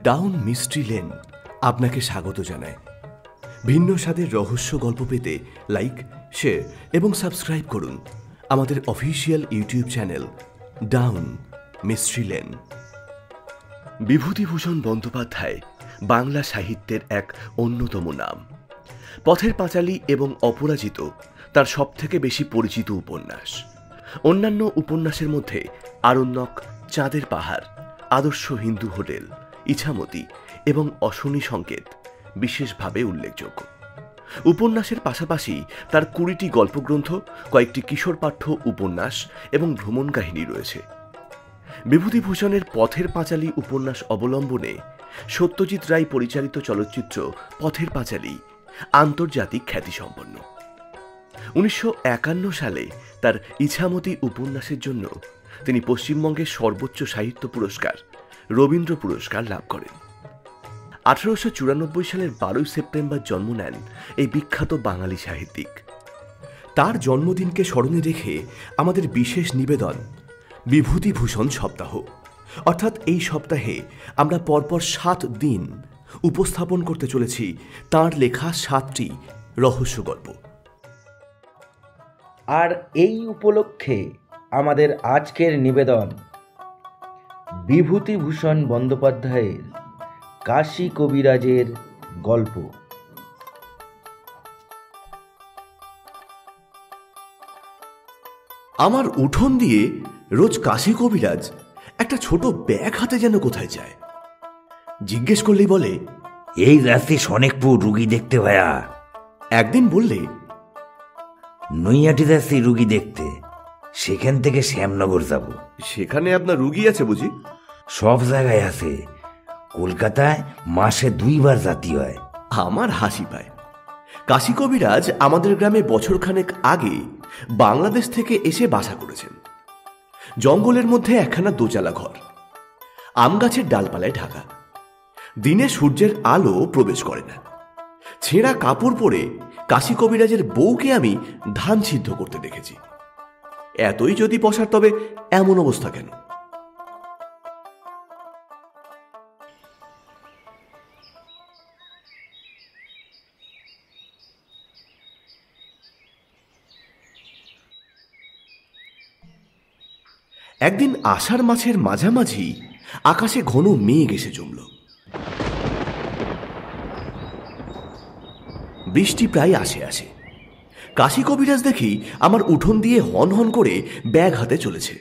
Down mystery lane আপনাকে স্বাগত জানায়। ভিন্ন স্বাদের রহস্য গল্প পেতে লাইক, শেয়ার এবং সাবস্ক্রাইব করুন আমাদের official YouTube channel down mystery lane. Bibhutibhushan Bandyopadhyay Bangla সাহিত্যের এক অন্যতম নাম। পথের পাঁচালী এবং অপরাজিত তার সবথেকে বেশি পরিচিত উপন্যাস। অন্যান্য উপন্যাসের মধ্যে আরণ্যক, চাঁদের পাহাড়, আদর্শ হিন্দু হোটেল, ইছামতি এবং অশনি সংকেত বিশেষভাবে উল্লেখযোগ্য। উপন্যাসের পাশাপাশি তার 20টি গল্পগ্রন্থ, কয়েকটি কিশোর পাঠ্য উপন্যাস এবং ভ্রমণ কাহিনী রয়েছে। বিভূতিভূষণের পথের পাঁচালী উপন্যাস অবলম্বনে সত্যজিৎ রায় পরিচালিত চলচ্চিত্র পথের পাঁচালী আন্তর্জাতিক খ্যাতিসম্পন্ন। 1951 সালে তার ইছামতি উপন্যাসের জন্য তিনি পশ্চিমবঙ্গের সর্বোচ্চ সাহিত্য পুরস্কার রবীন্দ্র পুরস্কার লাভ করেন। 1894 সালের 12 সেপ্টেম্বর জন্ম নেন এই বিখ্যাত বাঙালি সাহিত্যিক। তার জন্মদিনকে স্মরণে রেখে আমাদের বিশেষ নিবেদন বিভূতিভূষণ সপ্তাহ, অর্থাৎ এই সপ্তাহে আমরা পরপর 7 দিন উপস্থাপন করতে চলেছি তাঁর লেখা 7টি রহস্য গল্প। আর এই উপলক্ষে আমাদের আজকের নিবেদন বিভূতিভূষণ বন্দ্যোপাধ্যায়ের কাশী কবিরাজের গল্প। আমার উঠোন দিয়ে রোজ কাশী কবিরাজ একটা ছোট ব্যাগ হাতে যেন কোথায় যায়। জিজ্ঞেস করলেই বলে, এই রাতে সনেকপুর রুগী দেখতে ভাইয়া। একদিন বললে, নৈয়াটি যাচ্ছি রুগী দেখতে, সেখান থেকে শ্যামনগর যাব। সেখানে আপনার রুগী আছে বুঝি? সব জায়গায় আছে, কলকাতায় মাসে 2 বার জাতি হয়। আমার হাসি পায়। কাশী কবিরাজ আমাদের গ্রামে বছরখানেক আগে বাংলাদেশ থেকে এসে বাসা করেছেন। জঙ্গলের মধ্যে একখানা দোচালা ঘর, আম গাছের ডালপালায় ঢাকা। দিনে সূর্যের আলো প্রবেশ করে না। ছেঁড়া কাপড় পরে কাশী কবিরাজের বউকে আমি ধান সিদ্ধ করতে দেখেছি। এতই যদি পসার, তবে এমন অবস্থা কেন? একদিন আষাঢ় মাসের মাঝামাঝি আকাশে ঘন মেঘ এসে জমল। বৃষ্টি প্রায় আসে আসে। কাশী কবিরাজ দেখি আমার উঠোন দিয়ে হন হন করে ব্যাগ হাতে চলেছে।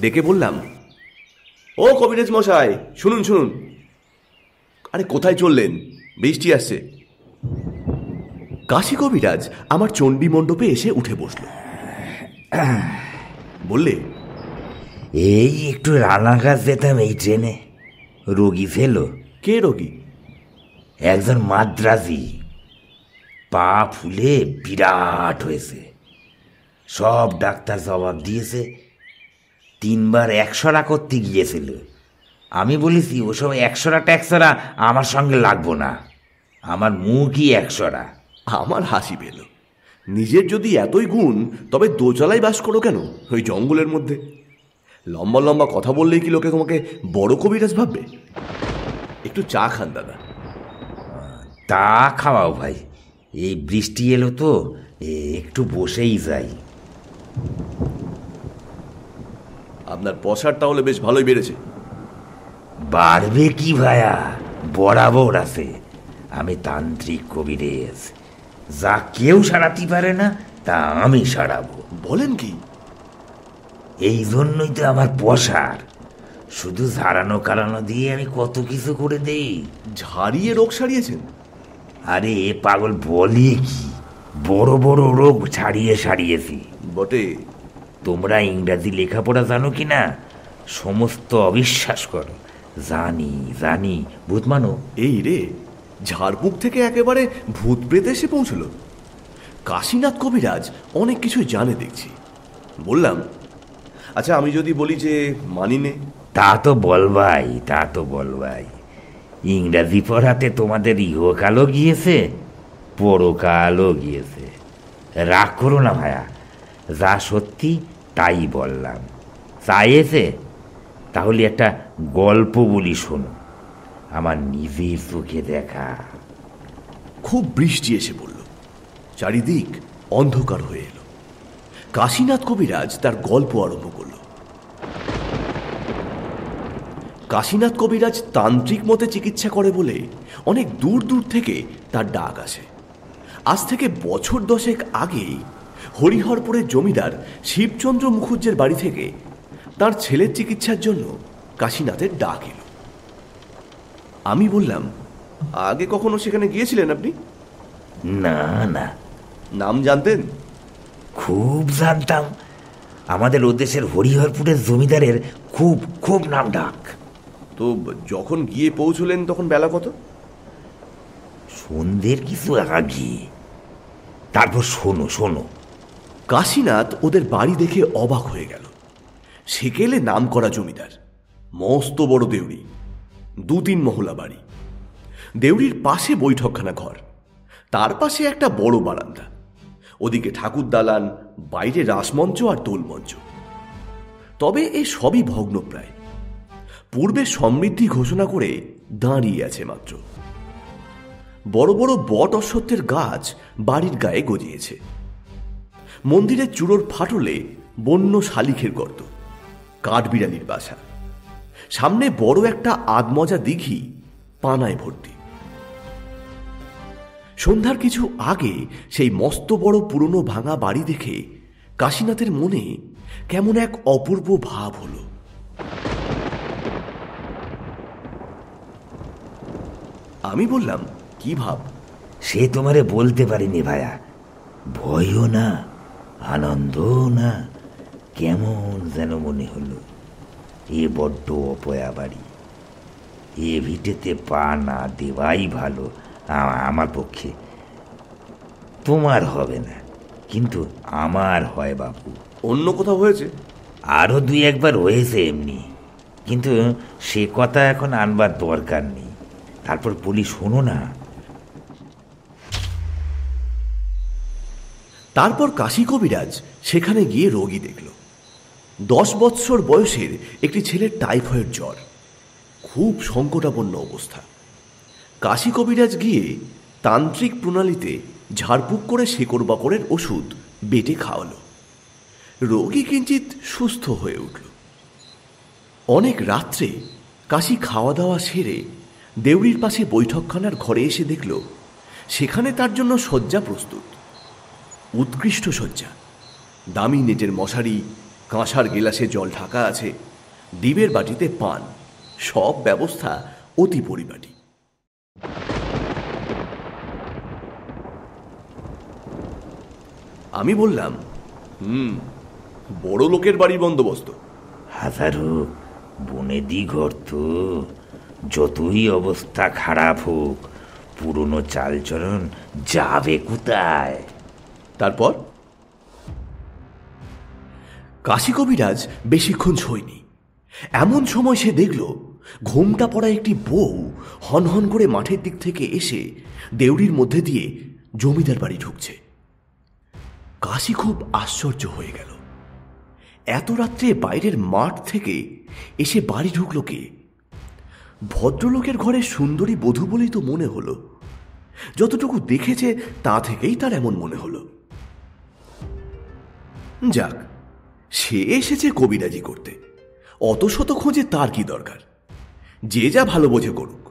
ডেকে বললাম, ও কবিরাজ মশাই, শুনুন শুনুন। আরে কোথায় চললেন? বৃষ্টি আসছে। কাশী কবিরাজ আমার চণ্ডী মণ্ডপে এসে উঠে বসল। বললে, এই একটু রানাঘাট যেতাম এই ট্রেনে, রোগী ফেলো। কে রোগী? একজন মাদ্রাজি, পা ফুলে বিরাট হয়েছে। সব ডাক্তার জবাব দিয়েছে। 3 বার 100 করতে গিয়েছিল। আমি বলেছি, ওসব 100 আমার সঙ্গে লাগবো না, আমার মুখই 100। আমার হাসি পেল। নিজের যদি এতই গুণ, তবে দোচালায় বাস করো কেন ওই জঙ্গলের মধ্যে? লম্বা লম্বা কথা বললেই কি লোকে তোমাকে বড় কবিরাজ ভাববে? একটু চা খান দাদা। তা খাওয়াও ভাই, এই বৃষ্টি এলো তো, একটু বসেই যাই। আপনার পসার তাহলে বেশ ভালোই বেড়েছে। বাড়বে কি ভাইয়া, বরাবর আছে। আমি তান্ত্রিক কবিরাজ, যা কেউ সারাতে পারে না তা আমি সারাবো। বলেন কি? এই জন্যই তো আমার পসার। শুধু ঝাড়ানো কারানো দিয়ে আমি কত কিছু করে দেই। ঝাড়িয়ে রোগ সারিয়েছেন? আরে পাগল, বলি কি, বড় বড় রোগ ছাড়িয়ে সারিয়েছি বটে। তোমরা ইংরাজি লেখাপড়া জানো কি না? সমস্ত অবিশ্বাস করো। জানি জানি, ভূত মানো। এই রে, ঝাড়ফুঁক থেকে একেবারে ভূত প্রেত এসে পৌঁছল। কাশীনাথ কবিরাজ অনেক কিছুই জানে দেখছি। বললাম, আচ্ছা আমি যদি বলি যে মানি নে? তা তো বলবাই, তা তো বলবাই। ইংরাজি পড়াতে তোমাদের ইহকালও গিয়েছে, পরকালও গিয়েছে। রাগ করো না ভাইয়া, যা সত্যি তাই বললাম। চাইছে? তাহলে একটা গল্প বলি শোনো, আমার নিজের চোখে দেখা। খুব বৃষ্টি এসে পড়ল, চারিদিক অন্ধকার হয়ে এলো। কাশীনাথ কবিরাজ তার গল্প আরম্ভ করল। কাশীনাথ কবিরাজ তান্ত্রিক মতে চিকিৎসা করে বলে অনেক দূর দূর থেকে তার ডাক আসে। আজ থেকে বছর 10 আগেই হরিহরপুরের জমিদার শিবচন্দ্র মুখুজ্জের বাড়ি থেকে তার ছেলের চিকিৎসার জন্য কাশীনাথের ডাক এলো। আমি বললাম, আগে কখনো সেখানে গিয়েছিলেন আপনি? না না। নাম জানতেন? খুব জানতাম। আমাদের ওদেশের হরিহরপুরের জমিদারের খুব খুব নাম ডাক। তো যখন গিয়ে পৌঁছলেন তখন বেলা কত? সন্ধ্যের কিছু আগে। তারপর শোনো শোনো। কাশীনাথ ওদের বাড়ি দেখে অবাক হয়ে গেল। সেকেলে নাম করা জমিদার, মস্ত বড় দেউড়ি, 2-3 মহলা বাড়ি। দেউড়ির পাশে বৈঠকখানা ঘর, তার পাশে একটা বড় বারান্দা, ওদিকে ঠাকুর দালান, বাইরে রাসমঞ্চ আর দোলমঞ্চ। তবে এ সবই ভগ্নপ্রায়, পূর্বে সমৃদ্ধি ঘোষণা করে দাঁড়িয়ে আছে মাত্র। বড় বড় বট অশ্বত্থের গাছ বাড়ির গায়ে গজিয়েছে। মন্দিরের চূড়োর ফাটলে বন্য শালিখের গর্ত, কাঠবিড়ালির বাসা। সামনে বড় একটা আধমজা দিঘি, পানায় ভর্তি। সন্ধ্যার কিছু আগে সেই মস্ত বড় পুরনো ভাঙা বাড়ি দেখে কাশীনাথের মনে কেমন এক অপূর্ব ভাব হলো। আমি বললাম, কি ভাব? সে তোমারে বলতে পারিনি ভায়া। ভয়ও না, আনন্দও না, কেমন যেন মনে হলো। এ বড্ড অপয়া বাড়ি, এ ভিটেতে পা না দেওয়াই ভালো আমার পক্ষে। তোমার হবে না, কিন্তু আমার হয় বাবু। অন্য কোথাও হয়েছে? আরও 2-1 বার হয়েছে এমনি, কিন্তু সে কথা এখন আনবার দরকার নেই। তারপর বলি শোনো না। তারপর কাশী কবিরাজ সেখানে গিয়ে রোগী দেখল। 10 বৎসর বয়সের একটি ছেলের টাইফয়েড জ্বর, খুব সংকটাপন্ন অবস্থা। কাশী কবিরাজ গিয়ে তান্ত্রিক প্রণালীতে ঝাড়ফুঁক করে শেকড় বাকড়ের ওষুধ বেটে খাওয়ালো। রোগী কিঞ্চিত সুস্থ হয়ে উঠল। অনেক রাত্রে কাশী খাওয়া দাওয়া সেরে দেউড়ির পাশে বৈঠকখানার ঘরে এসে দেখল সেখানে তার জন্য শয্যা প্রস্তুত। উৎকৃষ্ট শয্যা, দামি নেটের মশারি, কাঁসার গেলাসে জল ঢাকা আছে, ডিবের বাটিতে পান, সব ব্যবস্থা অতি পরিপাটি। আমি বললাম, বড় লোকের বাড়ির বন্দোবস্ত। হাজারো বনেদি ঘর তো, যতই অবস্থা খারাপ হোক পুরনো চালচরণ যাবে কোথায়? তারপর কাশী কবিরাজ বেশিক্ষণ শোয়নি। এমন সময় সে দেখল ঘোমটা পড়া একটি বউ হনহন করে মাঠের দিক থেকে এসে দেউড়ির মধ্যে দিয়ে জমিদার বাড়ি ঢুকছে। কাশী খুব আশ্চর্য হয়ে গেল। এত রাত্রে বাইরের মাঠ থেকে এসে বাড়ি ঢুকলো কে? ভদ্রলোকের ঘরে সুন্দরী বধূ বলেই তো মনে হলো। যতটুকু দেখেছে তা থেকেই তার এমন মনে হলো। যাক, সে এসেছে কবিরাজি করতে, অত শত খোঁজে তার কি দরকার? যে যা ভালো বোঝে করুক।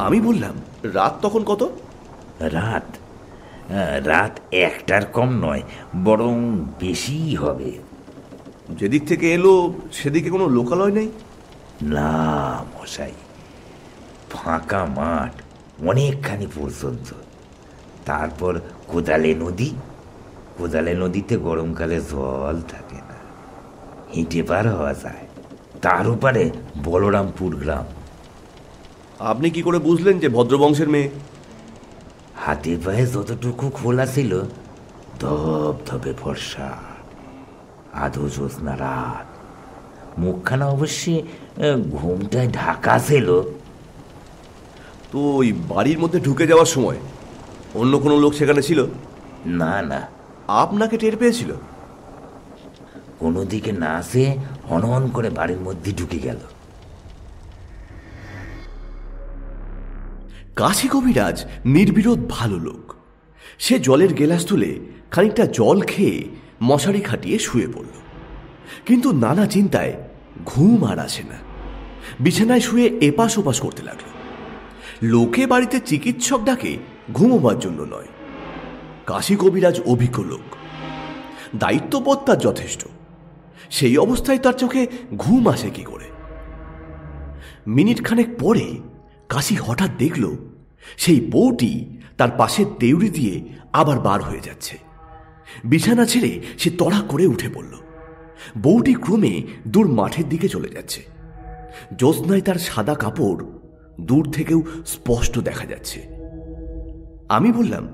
আমি বললাম, রাত তখন কত? রাত রাত 1টার কম নয়, বরং বেশিই হবে। যেদিক থেকে এলো সেদিকে কোনো লোকালয় নেই? না মশাই, ফাঁকা মাঠ অনেকখানি পর্যন্ত। তারপর কোদালে নদী, কোদালে নদীতে গরমকালে জল থাকে না, হেঁটে পার হওয়া যায়। তার উপরে বলরামপুর গ্রাম। আপনি কি করে বুঝলেন যে ভদ্রবংশের মেয়ে? হাতে পায়ে যতটুকু খোলা ছিল, ধপ ধপে ফর্সা, আধো জ্যোৎস্না রাত, মুখখানা অবশ্যই ঘুমটায় ঢাকা ছিল। তো ওই বাড়ির মধ্যে ঢুকে যাওয়ার সময় অন্য কোনো লোক সেখানে ছিল? না না, আপনাকে টের পেয়েছিল? কোনো দিকে না আসে হনহন করে বাড়ির মধ্যে ঢুকে গেল। কাশী কবিরাজ নির্বিরোধ ভালো লোক। সে জলের গেলাস তুলে খানিকটা জল খেয়ে মশারি খাটিয়ে শুয়ে পড়ল। কিন্তু নানা চিন্তায় ঘুম আর আসে না। বিছানায় শুয়ে এপাশ ওপাশ করতে লাগল। লোকে বাড়িতে চিকিৎসক ডাকে ঘুমোবার জন্য নয়। কাশী কবিরাজ অভিজ্ঞ লোক, দায়িত্ববোধ তার যথেষ্ট। সেই অবস্থায় তার চোখে ঘুম আসে কি করে? মিনিট খানেক পরে কাশী হঠাৎ দেখল সেই বউটি তার পাশের দেউড়ি দিয়ে আবার বার হয়ে যাচ্ছে। বিছানা ছেড়ে সে তড়া করে উঠে পড়ল। বউটি ক্রমে দূর মাঠের দিকে চলে যাচ্ছে। জ্যোৎস্নায় তার সাদা কাপড় দূর থেকেও স্পষ্ট দেখা যাচ্ছে। আমি বললাম,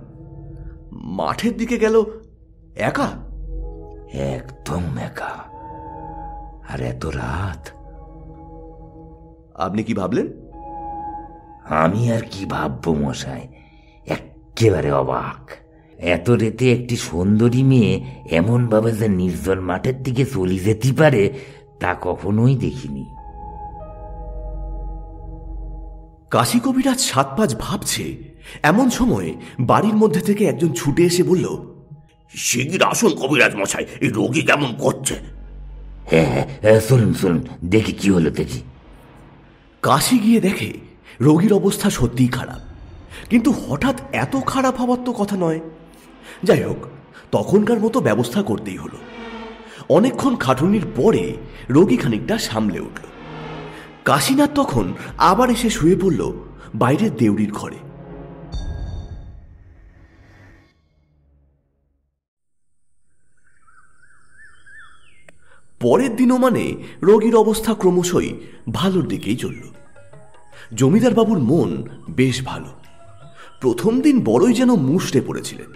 মাঠের দিকে গেল একা? একদম একা, আর এত রাত। আপনি কি ভাবলেন? আমি আর কি ভাববো মশাই, একেবারে অবাক। এত রেতে একটি সুন্দরী মেয়ে এমন ভাবে যে নির্জন মাঠের দিকে চলে যেতে পারে তা কখনোই দেখিনি। কাশী কবিরাজ 7-5 ভাবছে, এমন সময় বাড়ির মধ্যে থেকে একজন ছুটে এসে বলল, শিগগির আসুন কবিরাজ মশাই, এই রোগী কেমন করছে। হ্যাঁ, চলুন চলুন, দেখি কি হলো দেখি। কাশী গিয়ে দেখে রোগীর অবস্থা সত্যিই খারাপ, কিন্তু হঠাৎ এত খারাপ হওয়ার তো কথা নয়। যাই হোক, তখনকার মতো ব্যবস্থা করতেই হলো। অনেকক্ষণ খাটুনির পরে রোগী খানিকটা সামলে উঠল। কাশীনাথ তখন আবার এসে শুয়ে পড়ল বাইরের দেউড়ির ঘরে। পরের দিনও মানে রোগীর অবস্থা ক্রমশই ভালোর দিকেই চলল। জমিদার বাবুর মন বেশ ভালো। প্রথম দিন বড়ই যেন মুষড়ে পড়েছিলেন।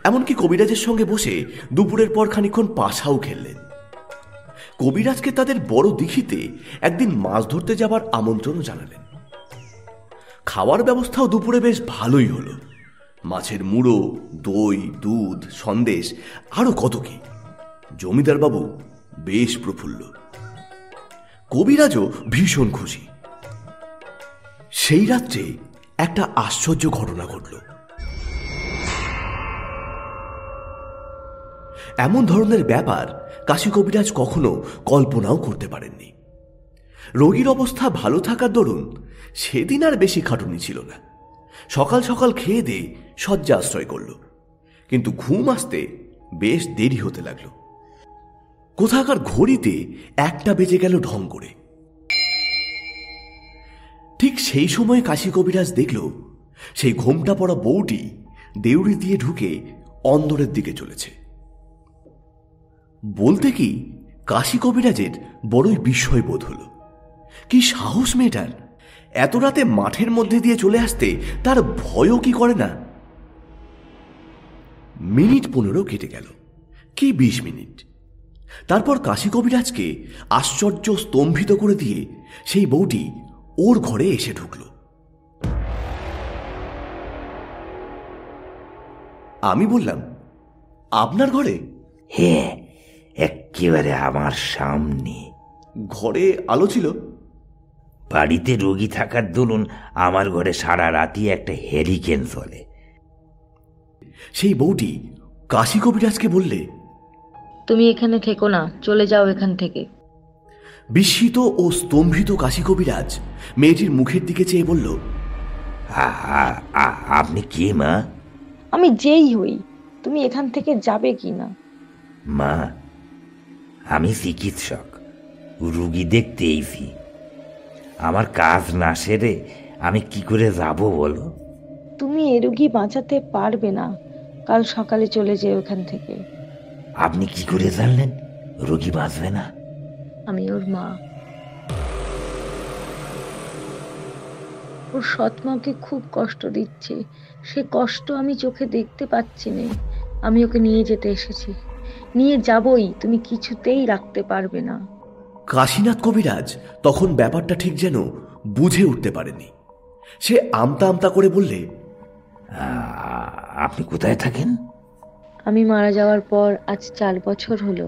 এমনকি কবিরাজের সঙ্গে বসে দুপুরের পর খানিকক্ষণ পাশাও খেললেন। কবিরাজকে তাদের বড় দিঘিতে একদিন মাছ ধরতে যাবার আমন্ত্রণও জানালেন। খাওয়ার ব্যবস্থাও দুপুরে বেশ ভালোই হলো। মাছের মুড়ো, দই, দুধ, সন্দেশ, আরো কত কি। জমিদার বাবু বেশ প্রফুল্ল, কবিরাজও ভীষণ খুশি। সেই রাত্রে একটা আশ্চর্য ঘটনা ঘটল। এমন ধরনের ব্যাপার কাশী কবিরাজ কখনো কল্পনাও করতে পারেননি। রোগীর অবস্থা ভালো থাকার দরুন সেদিন আর বেশি খাটুনি ছিল না। সকাল সকাল খেয়ে দিয়ে শয্যা আশ্রয় করল, কিন্তু ঘুম আসতে বেশ দেরি হতে লাগল। কোথাকার ঘড়িতে 1টা বেজে গেল ঢং করে। ঠিক সেই সময় কাশী কবিরাজ দেখল সেই ঘোমটা পড়া বউটি দেউড়ি দিয়ে ঢুকে অন্দরের দিকে চলেছে। বলতে কি, কাশী কবিরাজের বড়ই বিস্ময় বোধ হল। কি সাহস মেয়েটার! এত রাতে মাঠের মধ্যে দিয়ে চলে আসতে তার ভয়ও কি করে না? মিনিট 15 কেটে গেল, কি 20 মিনিট। তারপর কাশী কবিরাজকে আশ্চর্য স্তম্ভিত করে দিয়ে সেই বউটি ওর ঘরে এসে ঢুকল। আমি বললাম, আপনার ঘরে? হ্যাঁ, একেবারে আমার সামনে। ঘরে আলো ছিল? বাড়িতে রোগী থাকার দরুন আমার ঘরে সারা রাতি একটা হ্যারিকেন চলে। সেই বউটি কাশী কবিরাজকে বললে, তুমি এখানে থেকো না, চলে যাও এখান থেকে। বিস্মিত ও স্তম্ভিত কাশী কবিরাজ মেয়েটির মুখের দিকে চেয়ে বলল, আপনি কে মা? আমি যেই হই, তুমি এখান থেকে যাবে কি না? মা, আমি চিকিৎসক, রুগী দেখতে এসেছি। আমার কাজ না সেরে আমি কি করে যাব বলো? তুমি এ রোগী বাঁচাতে পারবে না। কাল সকালে চলে যেও এখান থেকে। আপনি কি করে জানলেন রোগী বাঁচবে না? আমি ওর মা। ওর সৎমাকে খুব কষ্ট দিচ্ছে। সে কষ্ট আমি চোখে দেখতে পাচ্ছি না। আমি ওকে নিয়ে যেতে এসেছি, নিয়ে যাবই। তুমি কিছুতেই রাখতে পারবে না। কাশীনাথ কবিরাজ তখন ব্যাপারটা ঠিক যেন বুঝে উঠতে পারেনি। সে আমতা আমতা করে বললে, আপনি কোথায় থাকেন? আমি মারা যাওয়ার পর আজ 4 বছর হলো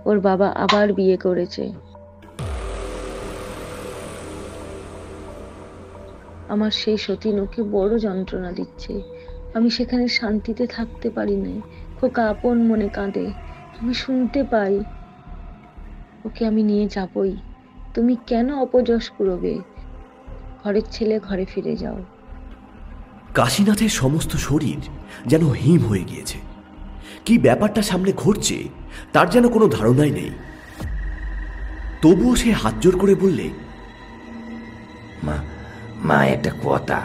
ওর বাবা আবার বিয়ে করেছে। আমার সেই সতীন ওকে বড় যন্ত্রণা দিচ্ছে। আমি সেখানে শান্তিতে থাকতে পারি না। খোকা আপন মনে কাঁদে, আমি শুনতে পাই। ওকে আমি নিয়ে যাবই। তুমি কেন অপযশ কুড়োবে? ঘরের ছেলে ঘরে ফিরে যাও। কাশীনাথের সমস্ত শরীর যেন হিম হয়ে গিয়েছে। কি ব্যাপারটা সামনে ঘটছে তার যেন কোনো ধারণাই নেই। তবুও সে হাত জোর করে বললে, মা মা একটা কথা,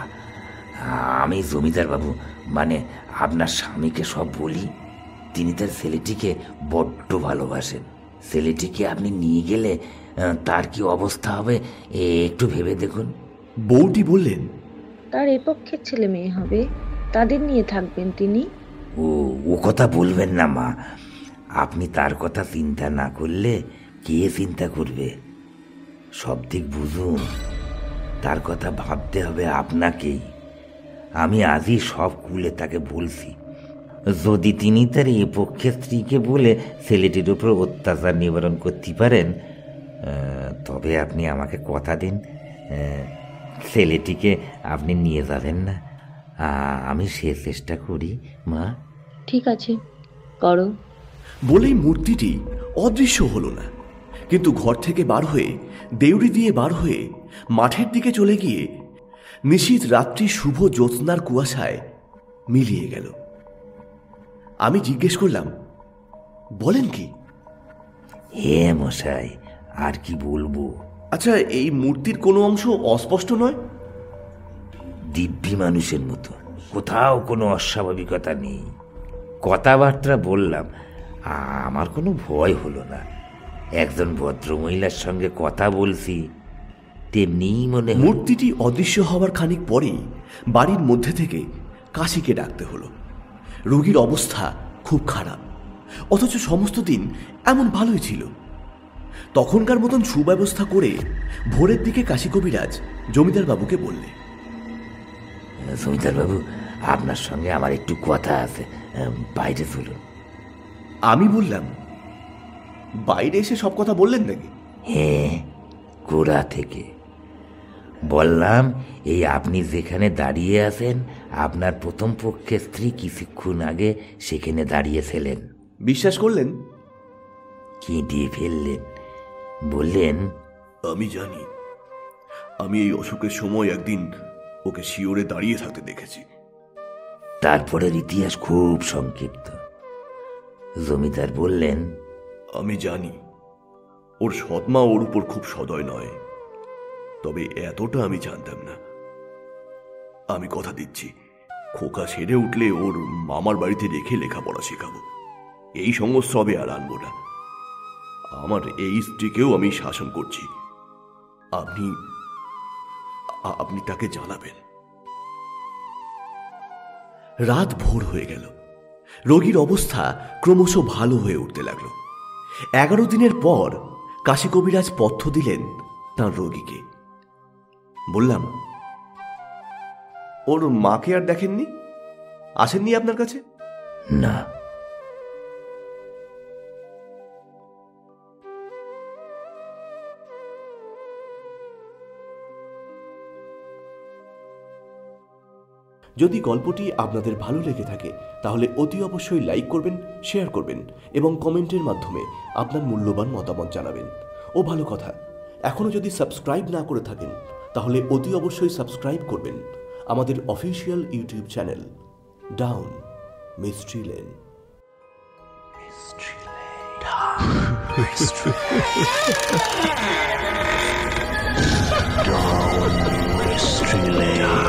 আমি জমিদার বাবু মানে আপনার স্বামীকে সব বলি। তিনি তার ছেলেটিকে বড্ড ভালোবাসেন। ছেলেটিকে আপনি নিয়ে গেলে তার কি অবস্থা হবে একটু ভেবে দেখুন। বউটি বললেন, তার এ পক্ষের ছেলে মেয়ে হবে, তাদের নিয়ে থাকবেন তিনি। ও কথা বলবেন না মা। আপনি তার কথা চিন্তা না করলে কে চিন্তা করবে? সব দিক বুঝুন, তার কথা ভাবতে হবে আপনাকেই। আমি আজই সব খুলে তাকে বলছি। যদি তিনি তার এ পক্ষের স্ত্রীকে বলে ছেলেটির উপর অত্যাচার নিবারণ করতে পারেন, তবে আপনি আমাকে কথা দিন ছেলেটিকে আপনি নিয়ে যাবেন না। আমি সে চেষ্টা করি মা। ঠিক আছে, করো। বলেই মূর্তিটি অদৃশ্য হলো না, কিন্তু ঘর থেকে বার হয়ে, দেউড়ি দিয়ে বার হয়ে মাঠের দিকে চলে গিয়ে নিশীথ রাত্রি শুভ জ্যোৎস্নার কুয়াশায় মিলিয়ে গেল। আমি জিজ্ঞেস করলাম, বলেন কি? হে মশাই, আর কি বলবো? আচ্ছা, এই মূর্তির কোনো অংশ অস্পষ্ট নয়? দিব্যি মানুষের মতো, কোথাও কোনো অস্বাভাবিকতা নেই। কথাবার্তা বললাম, আমার কোনো ভয় হলো না। একজন ভদ্রমহিলার সঙ্গে কথা বলছি, তেমনিই মনে হলো। মূর্তিটি অদৃশ্য হওয়ার খানিক পরেই বাড়ির মধ্যে থেকে কাশিকে ডাকতে হলো। রোগীর অবস্থা খুব খারাপ, অথচ সমস্ত দিন এমন ভালোই ছিল। তখনকার মতন সুব্যবস্থা করে ভোরের দিকে কাশী কবিরাজ জমিদার বাবুকে বললে, জমিদার বাবু, আপনার সঙ্গে আমার একটু কথা আছে, বাইরে চলুন। আমি বললাম, বাইরে এসে সব কথা বললেন নাকি? হ্যাঁ, গোড়া থেকে বললাম। এই আপনি যেখানে দাঁড়িয়ে আছেন, আপনার প্রথম পক্ষের স্ত্রী কিছুক্ষণ আগে সেখানে দাঁড়িয়েছিলেন। বিশ্বাস করলেন? কেঁদে ফেললেন, বললেন, আমি জানি। আমি এই অসুখের সময় একদিন ওকে শিওরে দাঁড়িয়ে থাকতে দেখেছি। তারপরের ইতিহাস খুব সংক্ষিপ্ত। জমিদার বললেন, আমি জানি ওর সৎমা ওর উপর খুব সদয় নয়, তবে এতটা আমি জানতাম না। আমি কথা দিচ্ছি, খোকা সেরে উঠলে ওর মামার বাড়িতে রেখে লেখাপড়া শেখাবো। এই সংস্রবে আর আনবো না। আমার এই স্ত্রীকেও আমি শাসন করছি। আপনি আপনি তাকে জানাবেন। রাত ভোর হয়ে গেল। রোগীর অবস্থা ক্রমশ ভালো হয়ে উঠতে লাগলো। 11 দিনের পর কাশী কবিরাজ পথ্য দিলেন তাঁর রোগীকে। বললাম, ওর মাকে আর দেখেননি? আসেননি আপনার কাছে? না। যদি গল্পটি আপনাদের ভালো লেগে থাকে তাহলে অতি অবশ্যই লাইক করবেন, শেয়ার করবেন এবং কমেন্টের মাধ্যমে আপনার মূল্যবান মতামত জানাবেন। ও ভালো কথা, এখনও যদি সাবস্ক্রাইব না করে থাকেন তাহলে অতি অবশ্যই সাবস্ক্রাইব করবেন আমাদের official YouTube channel down mystery lane. Mystery Lane.